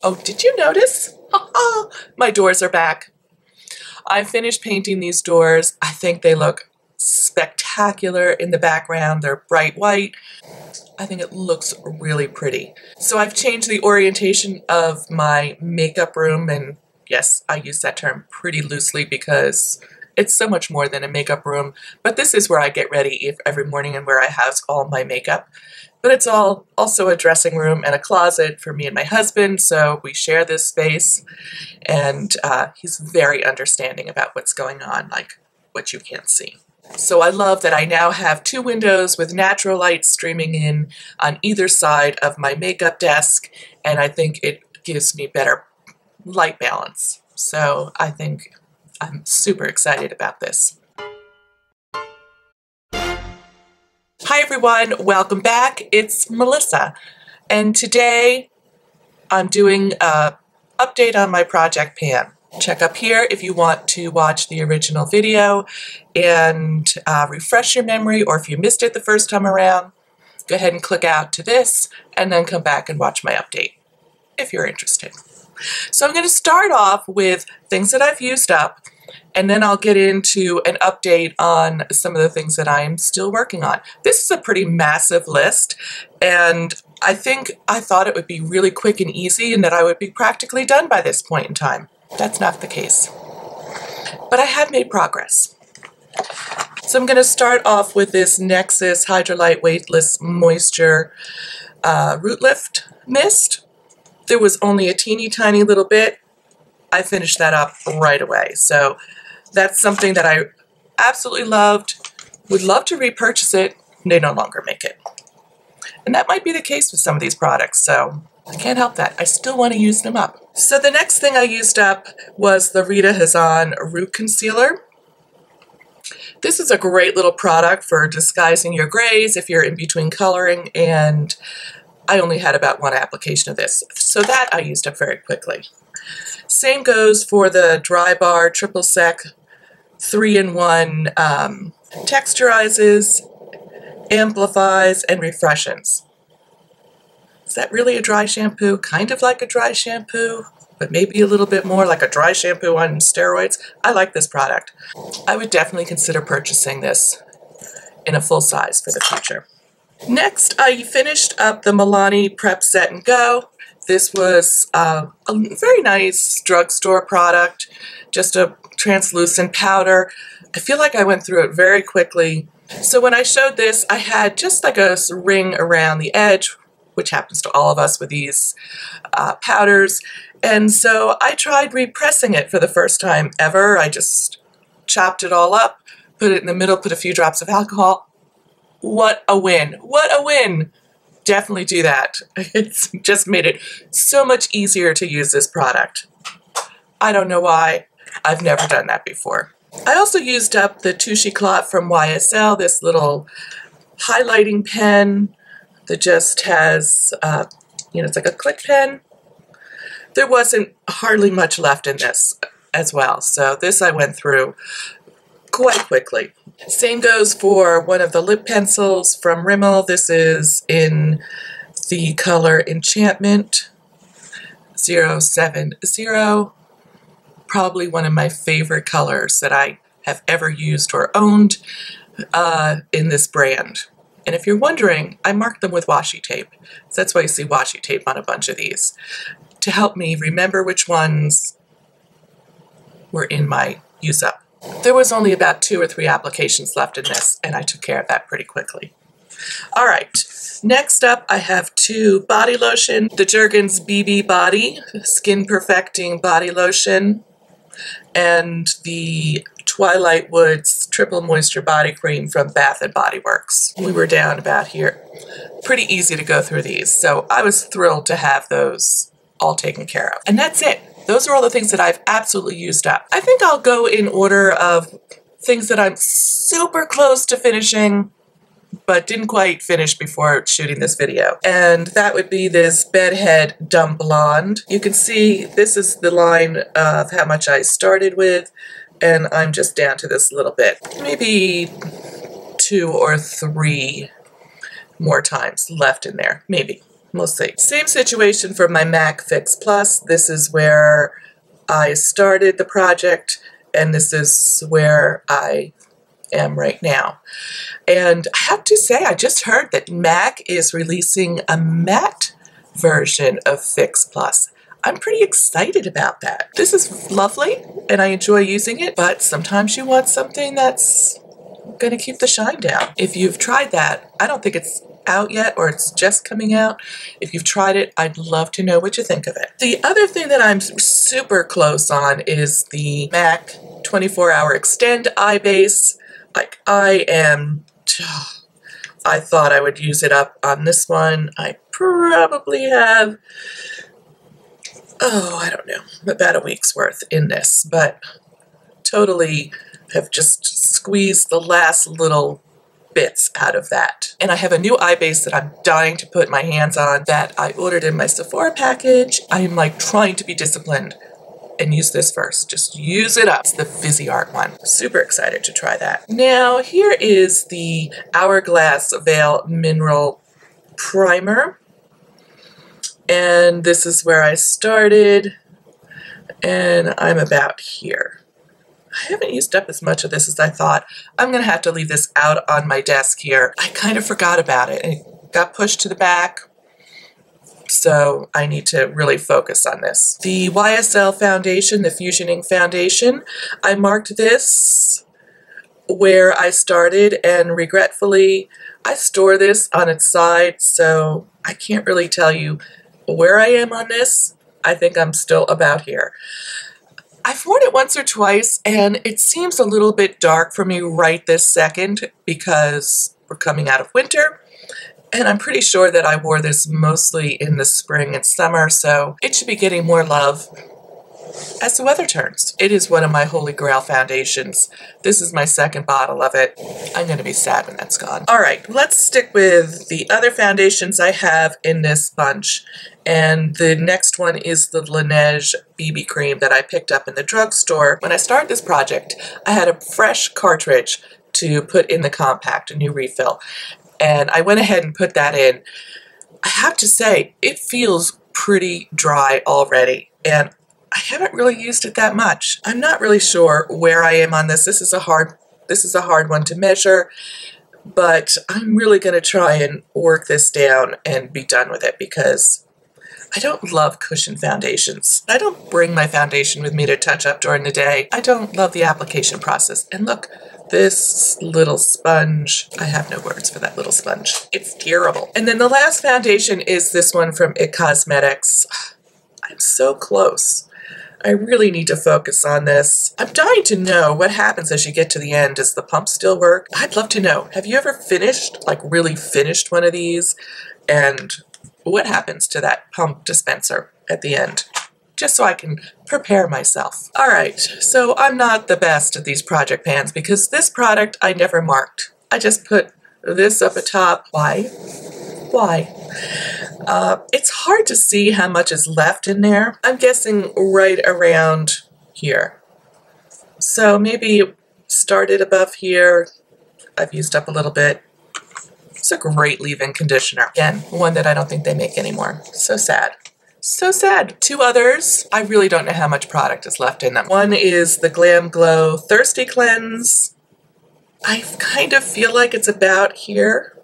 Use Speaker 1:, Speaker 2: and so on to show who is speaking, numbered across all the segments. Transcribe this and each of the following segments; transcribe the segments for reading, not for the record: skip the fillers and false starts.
Speaker 1: Oh, did you notice? My doors are back. I finished painting these doors. I think they look spectacular in the background. They're bright white. I think it looks really pretty. So I've changed the orientation of my makeup room, and yes, I use that term pretty loosely because it's so much more than a makeup room, but this is where I get ready every morning and where I house all my makeup. But it's also a dressing room and a closet for me and my husband, so we share this space, and he's very understanding about what's going on, like what you can't see. So I love that I now have 2 windows with natural light streaming in on either side of my makeup desk, and I think it gives me better light balance. So I think I'm super excited about this. Hi everyone, welcome back. It's Melissa, and today I'm doing an update on my project pan. Check up here if you want to watch the original video and refresh your memory, or if you missed it the first time around, go ahead and click out to this and then come back and watch my update if you're interested. So I'm going to start off with things that I've used up, and then I'll get into an update on some of the things that I'm still working on. This is a pretty massive list, and I thought it would be really quick and easy and that I would be practically done by this point in time. That's not the case. But I have made progress. So I'm going to start off with this Nexxus Hydra-Light Weightless Moisture Root Lift Mist. There was only a teeny tiny little bit. I finished that up right away. So that's something that I absolutely loved. Would love to repurchase it. They no longer make it. And that might be the case with some of these products, so I can't help that. I still want to use them up. So the next thing I used up was the Rita Hazan Root Concealer. This is a great little product for disguising your grays if you're in between coloring, and I only had about 1 application of this. So that I used up very quickly. Same goes for the Dry Bar Triple Sec 3-in-1 texturizes, amplifies, and refreshes. Is that really a dry shampoo? Kind of like a dry shampoo, but maybe a little bit more like a dry shampoo on steroids. I like this product. I would definitely consider purchasing this in a full size for the future. Next, I finished up the Milani Prep Set and Go. This was a very nice drugstore product, just a translucent powder. I feel like I went through it very quickly. So when I showed this, I had just like a ring around the edge, which happens to all of us with these powders. And so I tried repressing it for the first time ever. I just chopped it all up, put it in the middle, put a few drops of alcohol. What a win. What a win. Definitely do that. It's just made it so much easier to use this product. I don't know why. I've never done that before. I also used up the Touche Clot from YSL, this little highlighting pen that just has, it's like a click pen. There wasn't hardly much left in this as well, so this I went through quite quickly. Same goes for one of the lip pencils from Rimmel. This is in the color Enchantment 070. Probably one of my favorite colors that I have ever used or owned in this brand. And if you're wondering, I marked them with washi tape. So that's why you see washi tape on a bunch of these, to help me remember which ones were in my use up. There was only about 2 or 3 applications left in this, and I took care of that pretty quickly. All right, next up I have 2 body lotion. The Jergens BB Body Skin Perfecting Body Lotion, and the Twilight Woods Triple Moisture Body Cream from Bath & Body Works. We were down about here. Pretty easy to go through these, so I was thrilled to have those all taken care of. And that's it. Those are all the things that I've absolutely used up. I think I'll go in order of things that I'm super close to finishing, but didn't quite finish before shooting this video. And that would be this Bedhead Dumb Blonde. You can see this is the line of how much I started with, and I'm just down to this little bit. Maybe 2 or 3 more times left in there, maybe. We'll see. Same situation for my MAC Fix Plus. This is where I started the project, and this is where I am right now. And I have to say, I just heard that MAC is releasing a matte version of Fix Plus. I'm pretty excited about that. This is lovely, and I enjoy using it, but sometimes you want something that's going to keep the shine down. If you've tried that, I don't think it's out yet, or it's just coming out. If you've tried it, I'd love to know what you think of it. The other thing that I'm super close on is the MAC 24-Hour Extend Eye Base. Like, I thought I would use it up on this one. I probably have, I don't know, about a week's worth in this, but totally have just squeezed the last little bits out of that. And I have a new eye base that I'm dying to put my hands on that I ordered in my Sephora package. I'm like trying to be disciplined and use this first. Just use it up. It's the Fizzy Art one. Super excited to try that. Now here is the Hourglass Veil Mineral Primer. And this is where I started, and I'm about here. I haven't used up as much of this as I thought. I'm going to have to leave this out on my desk here. I kind of forgot about it. It got pushed to the back, so I need to really focus on this. The YSL Foundation, the Fusion Ink Foundation, I marked this where I started, and regretfully, I store this on its side, so I can't really tell you where I am on this. I think I'm still about here. I've worn it once or twice, and it seems a little bit dark for me right this second because we're coming out of winter, and I'm pretty sure that I wore this mostly in the spring and summer, so it should be getting more love as the weather turns. It is one of my holy grail foundations. This is my second bottle of it. I'm going to be sad when that's gone. All right, let's stick with the other foundations I have in this bunch. And the next one is the Laneige BB cream that I picked up in the drugstore. When I started this project, I had a fresh cartridge to put in the compact, a new refill. And I went ahead and put that in. I have to say, it feels pretty dry already. And I haven't really used it that much. I'm not really sure where I am on this. This is a hard one to measure, but I'm really going to try and work this down and be done with it because I don't love cushion foundations. I don't bring my foundation with me to touch up during the day. I don't love the application process. And look, this little sponge, I have no words for that little sponge. It's terrible. And then the last foundation is this one from IT Cosmetics. I'm so close. I really need to focus on this. I'm dying to know what happens as you get to the end. Does the pump still work? I'd love to know. Have you ever finished, like really finished one of these? And what happens to that pump dispenser at the end? Just so I can prepare myself. All right, so I'm not the best at these project pans because this product I never marked. I just put this up atop. Why? Why? It's hard to see how much is left in there. I'm guessing right around here. So maybe started above here. I've used up a little bit. It's a great leave-in conditioner. Again, one that I don't think they make anymore. So sad. So sad. Two others, I really don't know how much product is left in them. One is the Glam Glow Thirsty Cleanse. I kind of feel like it's about here,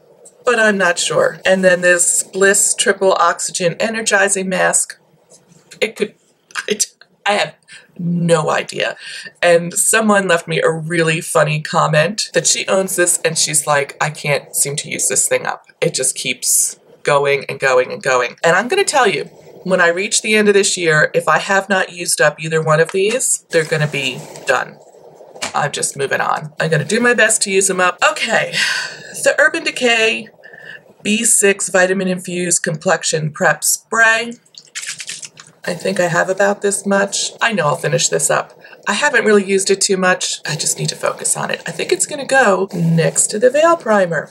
Speaker 1: but I'm not sure. And then this Bliss Triple Oxygen Energizing Mask. I have no idea. And someone left me a really funny comment that she owns this and she's like, I can't seem to use this thing up. It just keeps going and going and going. And I'm going to tell you, when I reach the end of this year, if I have not used up either one of these, they're going to be done. I'm just moving on. I'm going to do my best to use them up. Okay, the Urban Decay B6 Vitamin Infused Complexion Prep Spray. I think I have about this much. I know I'll finish this up. I haven't really used it too much. I just need to focus on it. I think it's going to go next to the Veil Primer.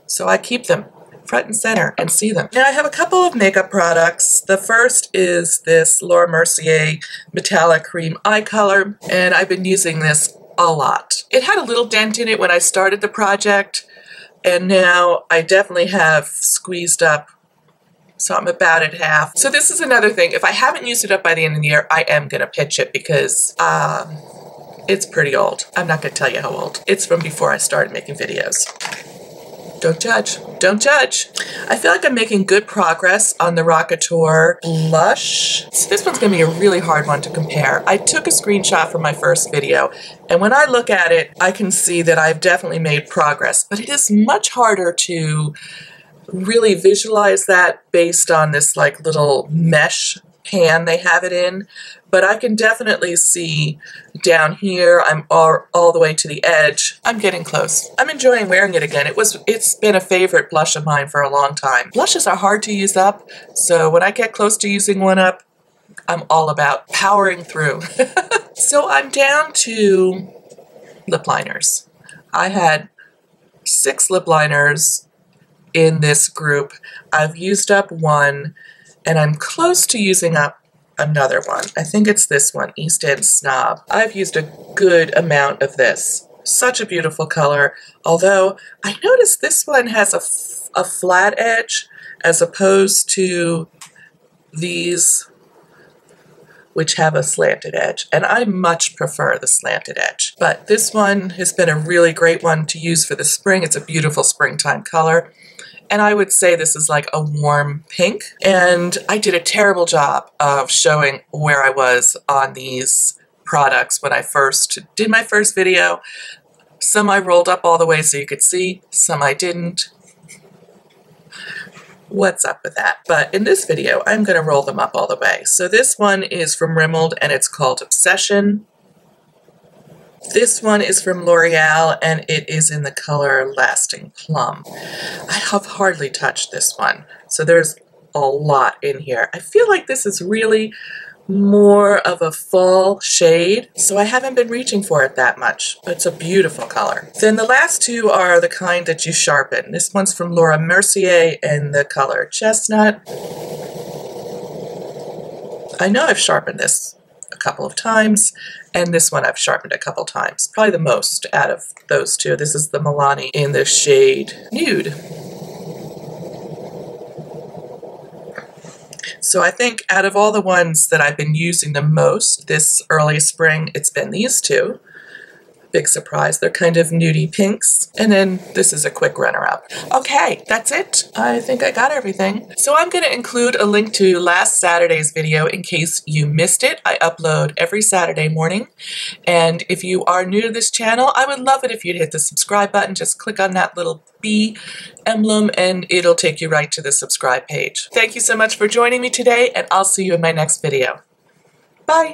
Speaker 1: So I keep them front and center and see them. Now I have a couple of makeup products. The first is this Laura Mercier Metallic Cream Eye Color, and I've been using this a lot. It had a little dent in it when I started the project, and now I definitely have squeezed up So I'm about at half. So this is another thing. If I haven't used it up by the end of the year, I am going to pitch it because it's pretty old. I'm not going to tell you how old. It's from before I started making videos. Don't judge. Don't judge. I feel like I'm making good progress on the Rockateur blush. So this one's going to be a really hard one to compare. I took a screenshot from my first video, and when I look at it, I can see that I've definitely made progress, but it is much harder to really visualize that based on this like little mesh pan they have it in. But I can definitely see down here, I'm all the way to the edge. I'm getting close. I'm enjoying wearing it again. It's been a favorite blush of mine for a long time. Blushes are hard to use up, so when I get close to using one up, I'm all about powering through. So I'm down to lip liners. I had 6 lip liners in this group. I've used up one, and I'm close to using up another one. I think it's this one, East End Snob. I've used a good amount of this. Such a beautiful color, although I noticed this one has a flat edge as opposed to these which have a slanted edge, and I much prefer the slanted edge. But this one has been a really great one to use for the spring. It's a beautiful springtime color. And I would say this is like a warm pink. And I did a terrible job of showing where I was on these products when I first did my first video. Some I rolled up all the way so you could see, some I didn't. What's up with that? But in this video, I'm going to roll them up all the way. So this one is from Rimmel and it's called Obsession. This one is from L'Oreal, and it is in the color Lasting Plum. I have hardly touched this one, so there's a lot in here. I feel like this is really more of a fall shade, so I haven't been reaching for it that much. It's a beautiful color. Then the last two are the kind that you sharpen. This one's from Laura Mercier in the color Chestnut. I know I've sharpened this a couple of times, and this one I've sharpened a couple times. Probably the most out of those two. This is the Milani in the shade Nude. So I think out of all the ones that I've been using the most this early spring, it's been these two. Big surprise. They're kind of nudie pinks. And then this is a quick runner-up. Okay, that's it. I think I got everything. So I'm going to include a link to last Saturday's video in case you missed it. I upload every Saturday morning. And if you are new to this channel, I would love it if you'd hit the subscribe button. Just click on that little bee emblem and it'll take you right to the subscribe page. Thank you so much for joining me today, and I'll see you in my next video. Bye.